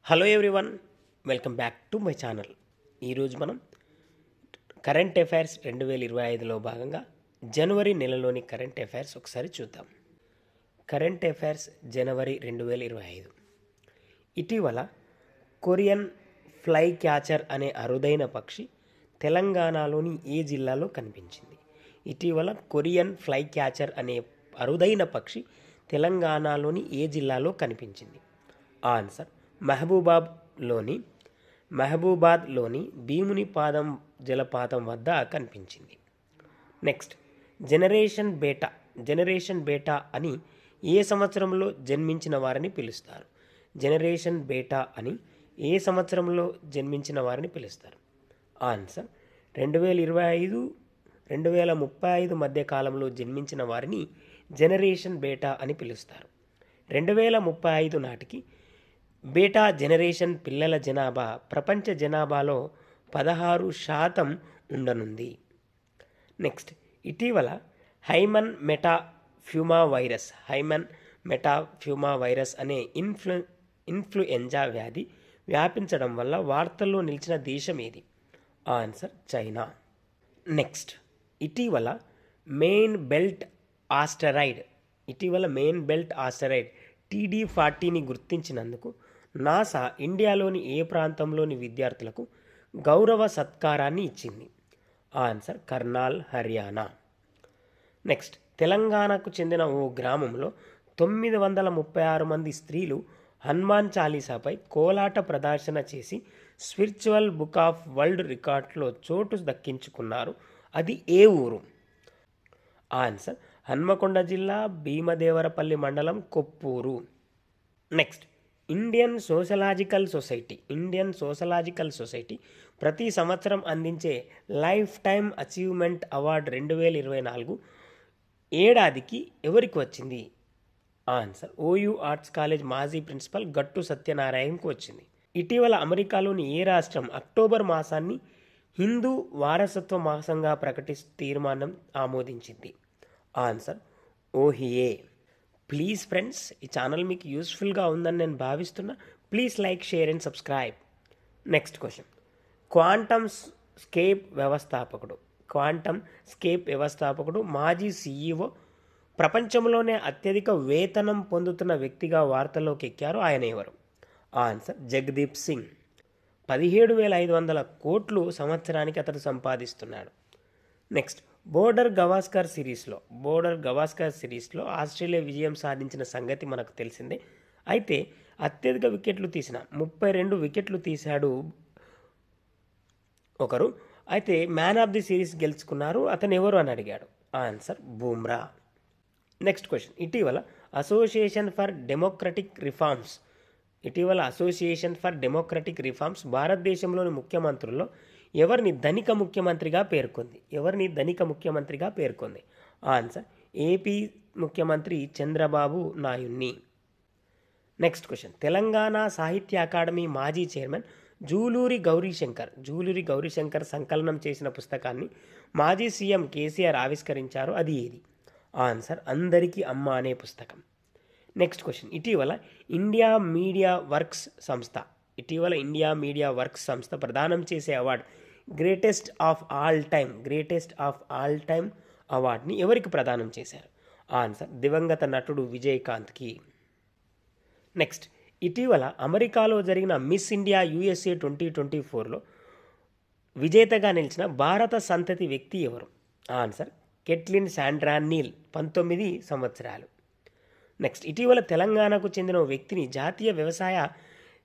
Hello everyone, welcome back to my channel. ఈరోజు మనం current affairs 2025లో భాగంగా జనవరి నెలలోని కరెంట్ అఫైర్స్ ఒకసారి చూద్దాం. కరెంట్ అఫైర్స్ జనవరి 2025. ఇటీవల కొరియన్ ఫ్లై క్యాచర్ అనే అరుదైన పక్షి తెలంగాణలోని ఏ జిల్లాలో కనిపించింది? ఇటీవల కొరియన్ ఫ్లై క్యాచర్ అనే అరుదైన పక్షి తెలంగాణలోని ఏ జిల్లాలో కనిపించింది? ఆన్సర్ మహబూబాద్లోని భీముని పాదం జలపాతం వద్ద కనిపించింది. నెక్స్ట్, జనరేషన్ బేటా అని ఏ సంవత్సరంలో జన్మించిన వారిని పిలుస్తారు? జనరేషన్ బేటా అని ఏ సంవత్సరంలో జన్మించిన వారిని పిలుస్తారు? ఆన్సర్ 2025-2035 మధ్య కాలంలో జన్మించిన వారిని జనరేషన్ బేటా అని పిలుస్తారు. 2035 నాటికి బేటా జనరేషన్ పిల్లల జనాభా ప్రపంచ జనాభాలో 16% ఉండనుంది. నెక్స్ట్, ఇటీవల హైమన్ మెటాఫ్యూమా వైరస్ అనే ఇన్ఫ్లుయెంజా వ్యాధి వ్యాపించడం వల్ల వార్తల్లో నిలిచిన దేశం ఏది? Answer China. నెక్స్ట్, ఇటీవల మెయిన్ బెల్ట్ ఆస్టరాయిడ్ TD40ని గుర్తించినందుకు నాసా ఇండియాలోని ఏ ప్రాంతంలోని విద్యార్థులకు గౌరవ సత్కారాన్ని ఇచ్చింది? ఆన్సర్ కర్నాల్, హర్యానా. నెక్స్ట్, తెలంగాణకు చెందిన ఓ గ్రామంలో 936 మంది స్త్రీలు హనుమాన్ చాలీసాపై కోలాట ప్రదర్శన చేసి స్పిరిచువల్ బుక్ ఆఫ్ వరల్డ్ రికార్డ్స్లో చోటు దక్కించుకున్నారు. అది ఏ ఊరు? ఆన్సర్ హన్మకొండ జిల్లా, భీమదేవరపల్లి మండలం, Koppuru. Next, Indian sociological society ప్రతి సంవత్సరం అందించే లైఫ్ టైమ్ అచీవ్మెంట్ అవార్డు 2024 ఏడాదికి ఎవరికి వచ్చింది? ఆన్సర్ ఓయూ ఆర్ట్స్ కాలేజ్ మాజీ ప్రిన్సిపల్ గట్టు సత్యనారాయణకు వచ్చింది. ఇటీవల అమెరికాలోని ఏ రాష్ట్రం అక్టోబర్ మాసాన్ని హిందూ వారసత్వ మాసంగా ప్రకటిస్తూ తీర్మానం ఆమోదించింది? Answer Ohio. ప్లీజ్ ఫ్రెండ్స్, ఈ ఛానల్ మీకు యూస్ఫుల్గా ఉందని నేను భావిస్తున్నా. Please like, share and subscribe. Next question, quantum scape వ్యవస్థాపకుడు మాజీ CEO, ప్రపంచంలోనే అత్యధిక వేతనం పొందుతున్న వ్యక్తిగా వార్తల్లోకి ఎక్కారు. ఆయన ఎవరు? ఆన్సర్ జగదీప్ సింగ్. 17,500 కోట్లు సంవత్సరానికి అతడు సంపాదిస్తున్నాడు. నెక్స్ట్, బోర్డర్ గవాస్కర్ సిరీస్లో ఆస్ట్రేలియా విజయం సాధించిన సంగతి మనకు తెలిసిందే. అయితే అత్యధిక వికెట్లు తీసిన 32 వికెట్లు తీశాడు ఒకరు. అయితే మ్యాన్ ఆఫ్ ది సిరీస్ గెలుచుకున్నారు. అతను ఎవరు అని అడిగాడు. ఆన్సర్ బూమ్రా. నెక్స్ట్ క్వశ్చన్, ఇటీవల అసోసియేషన్ ఫర్ డెమోక్రటిక్ రిఫార్మ్స్ భారతదేశంలోని ముఖ్యమంత్రుల్లో ఎవరిని ధనిక ముఖ్యమంత్రిగా పేర్కొంది? ఆన్సర్ ఏపీ ముఖ్యమంత్రి చంద్రబాబు నాయుడిని. నెక్స్ట్ క్వశ్చన్, తెలంగాణ సాహిత్య అకాడమీ మాజీ చైర్మన్ జూలూరి గౌరీశంకర్ సంకలనం చేసిన పుస్తకాన్ని మాజీ సీఎం కేసీఆర్ ఆవిష్కరించారు. అది ఏది? ఆన్సర్ అందరికీ అమ్మ అనే పుస్తకం. నెక్స్ట్ క్వశ్చన్, ఇటీవల ఇండియా మీడియా వర్క్స్ సంస్థ ప్రదానం చేసే award greatest of all time అవార్డుని ఎవరికి ప్రదానం చేశారు? ఆన్సర్ దివంగత నటుడు విజయకాంత్కి. నెక్స్ట్, ఇటీవల అమెరికాలో జరిగిన మిస్ ఇండియా USA 2024లో విజేతగా నిలిచిన భారత సంతతి వ్యక్తి ఎవరు? ఆన్సర్ కెట్లిన్ శాండ్రా నీల్, 19 సంవత్సరాలు. నెక్స్ట్, ఇటీవల తెలంగాణకు చెందిన ఓ వ్యక్తిని జాతీయ వ్యవసాయ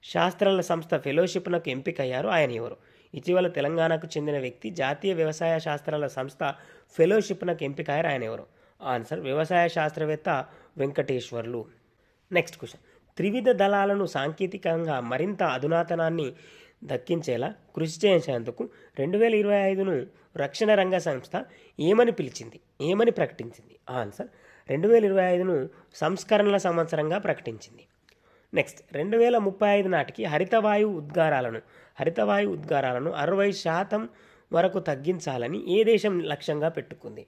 శాస్త్రాల సంస్థ ఫెలోషిప్నకు ఎంపికయ్యారు. ఆయన ఎవరు? ఇటీవల తెలంగాణకు చెందిన వ్యక్తి జాతీయ వ్యవసాయ శాస్త్రాల సంస్థ ఫెలోషిప్నకు ఎంపికయ్యారు. ఆయన ఎవరు? ఆన్సర్ వ్యవసాయ శాస్త్రవేత్త వెంకటేశ్వర్లు. నెక్స్ట్ క్వశ్చన్, త్రివిధ దళాలను సాంకేతికంగా మరింత అధునాతనాన్ని దక్కించేలా కృషి చేసేందుకు 2025ను రక్షణ రంగ సంస్థ ఏమని ప్రకటించింది? ఆన్సర్ 2025ను సంస్కరణల సంవత్సరంగా ప్రకటించింది. నెక్స్ట్, 2035 నాటికి హరితవాయు ఉద్గారాలను 60% వరకు తగ్గించాలని ఏ దేశం లక్ష్యంగా పెట్టుకుంది?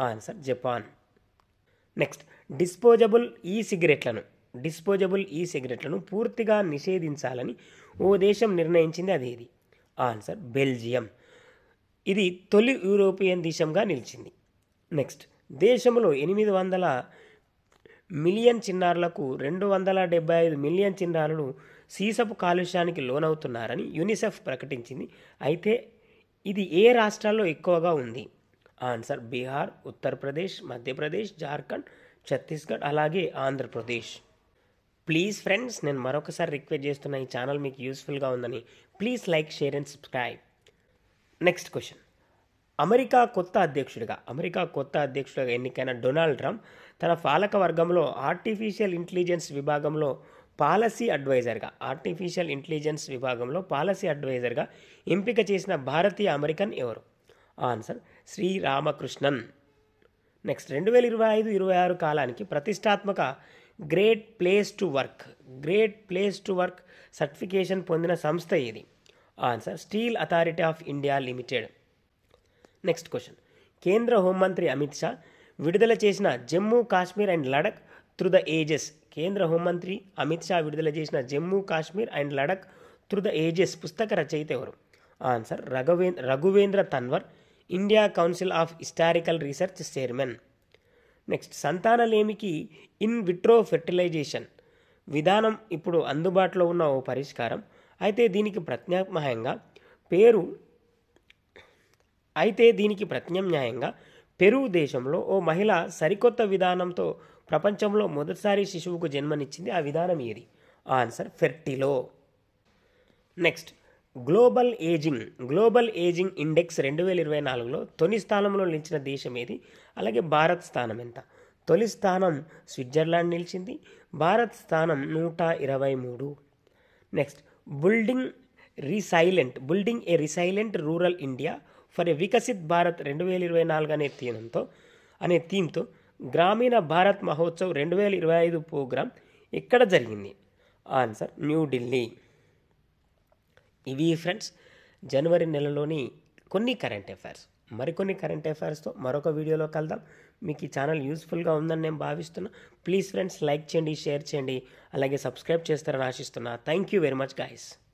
Answer Japan. నెక్స్ట్, డిస్పోజబుల్ ఈ సిగరెట్లను డిస్పోజబుల్ ఈ సిగరెట్లను పూర్తిగా నిషేధించాలని ఓ దేశం నిర్ణయించింది. అది ఏది? Answer Belgium. ఇది తొలి యూరోపియన్ దేశంగా నిలిచింది. నెక్స్ట్, దేశంలో 800 మిలియన్ చిన్నారులకు 275 మిలియన్ చిన్నారులు సీసపు కాలుష్యానికి లోనవుతున్నారని యూనిసెఫ్ ప్రకటించింది. అయితే ఇది ఏ రాష్ట్రాల్లో ఎక్కువగా ఉంది? ఆన్సర్ బీహార్, ఉత్తరప్రదేశ్, మధ్యప్రదేశ్, జార్ఖండ్, ఛత్తీస్గఢ్, అలాగే ఆంధ్రప్రదేశ్. ప్లీజ్ ఫ్రెండ్స్, నేను మరొకసారి రిక్వెస్ట్ చేస్తున్నా, ఈ ఛానల్ మీకు యూస్ఫుల్గా ఉందని please like, share and subscribe. Next question. America కొత్త అధ్యక్షుడిగా ఎన్నికైన డొనాల్డ్ ట్రంప్ తన పాలక వర్గంలో ఆర్టిఫిషియల్ ఇంటెలిజెన్స్ విభాగంలో పాలసీ అడ్వైజర్గా ఎంపిక చేసిన భారతీయ అమెరికన్ ఎవరు? ఆన్సర్ శ్రీరామకృష్ణన్. నెక్స్ట్, 2025-26 కాలానికి ప్రతిష్టాత్మక great place to work certification పొందిన సంస్థ ఏది? Answer steel authority of India limited. Next question. కేంద్ర హోంమంత్రి అమిత్ షా విడుదల చేసిన Jammu Kashmir and Ladakh through the ages పుస్తక రచయిత ఎవరు? Answer Raghuvendra Tanwar, India council of historical research chairman. Next, సంతానలేమికి ఇన్ విట్రో ఫెర్టిలైజేషన్ విధానం ఇప్పుడు అందుబాటులో ఉన్న ఓ పరిష్కారం. అయితే దీనికి ప్రత్యామ్నాయంగా పెరు దేశంలో ఓ మహిళ సరికొత్త విధానంతో ప్రపంచంలో మొదటిసారి శిశువుకు జన్మనిచ్చింది. ఆ విధానం ఏది? Answer Fertilo. Next, global ageing index 2024లో తొలి స్థానంలో నిలిచిన దేశం ఏది? అలాగే భారత్ స్థానం ఎంత? తొలి స్థానం స్విట్జర్లాండ్ నిలిచింది, భారత్ స్థానం 123. Next, building A resilient rural India for a Viksit Bharat 2024 అనే థీమ్తో గ్రామీణ భారత్ మహోత్సవ్ 2025 ప్రోగ్రాం ఎక్కడ జరిగింది? ఆన్సర్ న్యూఢిల్లీ. ఇవి ఫ్రెండ్స్ జనవరి నెలలోని కొన్ని కరెంట్ అఫైర్స్. మరికొన్ని కరెంట్ అఫైర్స్తో మరొక వీడియోలో కలుద్దాం. మీకు ఈ ఛానల్ యూస్ఫుల్గా ఉందని నేను భావిస్తున్నా. ప్లీజ్ ఫ్రెండ్స్ లైక్ చేయండి, షేర్ చేయండి, అలాగే సబ్స్క్రైబ్ చేస్తారని ఆశిస్తున్నా. Thank you very much guys.